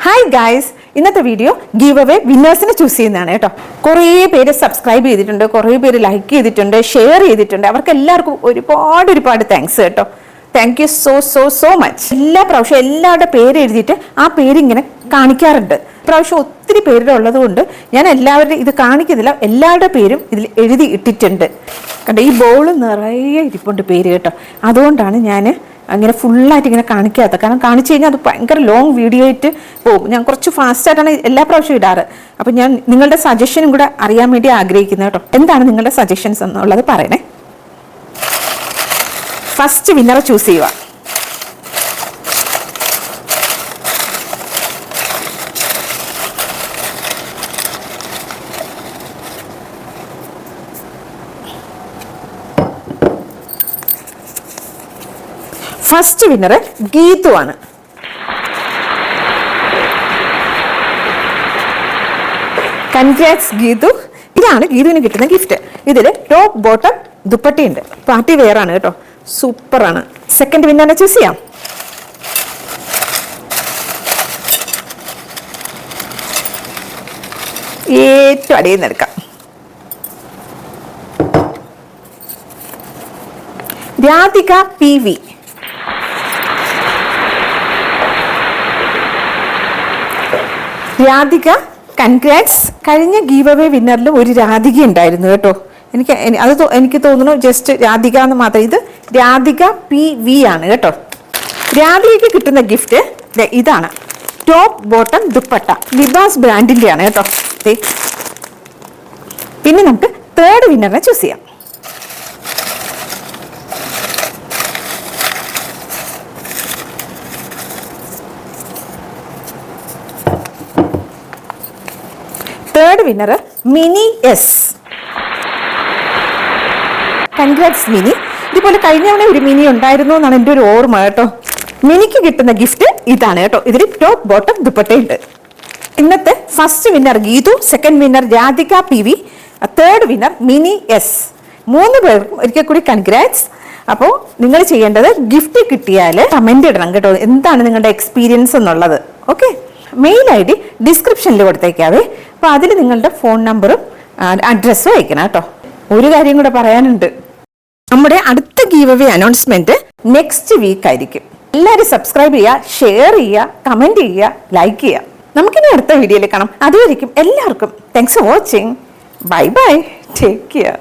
Hi guys, ഇന്നത്തെ video give away വിന്നേഴ്സിനെ choose ചെയ്യുന്നതാണ് കേട്ടോ. കുറേ പേര് സബ്സ്ക്രൈബ് ചെയ്തിട്ടുണ്ട്, കുറേ പേര് ലൈക്ക് ചെയ്തിട്ടുണ്ട്, ഷെയർ ചെയ്തിട്ടുണ്ട്. അവർക്ക് എല്ലാവർക്കും ഒരുപാട് താങ്ക്സ് കേട്ടോ. Thank you so much. എല്ലാ പ്രാവശ്യം എല്ലാവരുടെ പേര് എഴുതിയിട്ട് ആ പേരിങ്ങനെ കാണിക്കാറുണ്ട്. പ്രാവശ്യം ഒത്തിരി പേരുടെ ഉള്ളത് കൊണ്ട് ഞാൻ എല്ലാവരുടെയും ഇത് കാണിക്കുന്നില്ല, എല്ലാവരുടെ പേരും ഇതിൽ എഴുതി ഇട്ടിട്ടുണ്ട്. കണ്ടോ, ഈ ബോൾ നിറയെ ഇരിപ്പുണ്ട് പേര് കേട്ടോ. അതുകൊണ്ടാണ് ഞാൻ അങ്ങനെ ഫുള്ളായിട്ട് ഇങ്ങനെ കാണിക്കാത്ത. കാരണം കാണിച്ചു കഴിഞ്ഞാൽ അത് ഭയങ്കര ലോങ് വീഡിയോ ആയിട്ട് പോകും. ഞാൻ കുറച്ച് ഫാസ്റ്റായിട്ടാണ് എല്ലാ പ്രാവശ്യവും ഇടാറ്. അപ്പം ഞാൻ നിങ്ങളുടെ സജഷനും കൂടെ അറിയാൻ വേണ്ടി ആഗ്രഹിക്കുന്നത് കേട്ടോ. എന്താണ് നിങ്ങളുടെ സജഷൻസ് എന്നുള്ളത് പറയണേ. ഫസ്റ്റ് വിന്നറെ ചൂസ് ചെയ്യുക. ഫസ്റ്റ് വിന്നർ ഗീതു ആണ്. കൺഗ്രാറ്റ്സ് ഗീതു. ഇതാണ് ഗീതുവിന് കിട്ടുന്ന ഗിഫ്റ്റ്. ഇതിൽ ടോപ്പ് ബോട്ടം ദുപ്പട്ടയുണ്ട്. പാർട്ടി വെയർ ആണ് കേട്ടോ, സൂപ്പറാണ്. സെക്കൻഡ് വിന്നറിനെ ചൂസ് ചെയ്യാം. ഏറ്റവും അടിയിൽ നിന്ന് എടുക്കാം. രാധിക PV. രാധിക, കൺഗ്രാറ്റ്സ്. കഴിഞ്ഞ ഗീവ് അവേ വിന്നറിൽ ഒരു രാധിക ഉണ്ടായിരുന്നു കേട്ടോ. എനിക്ക് തോന്നുന്നു ജസ്റ്റ് രാധിക എന്ന് മാത്രം. ഇത് രാധിക PV ആണ് കേട്ടോ. രാധികയ്ക്ക് കിട്ടുന്ന ഗിഫ്റ്റ് ഇതാണ്, ടോപ്പ് ബോട്ടം ദുപ്പട്ട. ലിബാസ് ബ്രാൻഡിന്റെ ആണ് കേട്ടോ. പിന്നെ നമുക്ക് തേർഡ് വിന്നറിനെ ചൂസ് ചെയ്യാം. Third winner Mini S. Congrats mini. ഇതുപോലെ കഴിഞ്ഞ തവണ ഒരു മിനി ഉണ്ടായിരുന്നു എന്നാണ് എൻ്റെ ഒരു ഓർമ്മ കേട്ടോ. മിനിക്ക് കിട്ടുന്ന ഗിഫ്റ്റ് ഇതാണ് കേട്ടോ. ഇതിൽ ടോപ്പ് ബോട്ടം ദുപ്പട്ടയുണ്ട്. ഇന്നത്തെ first winner Geethu, second winner Radhika PV, third winner Mini S. 3 പേർക്കും ഒരിക്കൽ കൂടി കൺഗ്രാറ്റ്സ്. അപ്പോൾ നിങ്ങൾ ചെയ്യേണ്ടത് ഗിഫ്റ്റ് കിട്ടിയാൽ കമന്റ് ഇടണം കേട്ടോ, എന്താണ് നിങ്ങളുടെ എക്സ്പീരിയൻസ് എന്നുള്ളത്. ഓക്കെ, മെയിൽ ID ഡിസ്ക്രിപ്ഷനിൽ കൊടുത്തേക്കാവേ. അപ്പോൾ അതിൽ നിങ്ങളുടെ ഫോൺ നമ്പറും അഡ്രസ്സും അയക്കണം കേട്ടോ. ഒരു കാര്യം കൂടെ പറയാനുണ്ട്, നമ്മുടെ അടുത്ത give away announcement next week ആയിരിക്കും. എല്ലാവരും സബ്സ്ക്രൈബ് ചെയ്യുക, ഷെയർ ചെയ്യുക, കമന്റ് ചെയ്യുക, ലൈക്ക് ചെയ്യുക. നമുക്കിനി അടുത്ത വീഡിയോയിൽ കാണാം. അതുവരെയും എല്ലാവർക്കും thanks for watching. Bye bye, take care.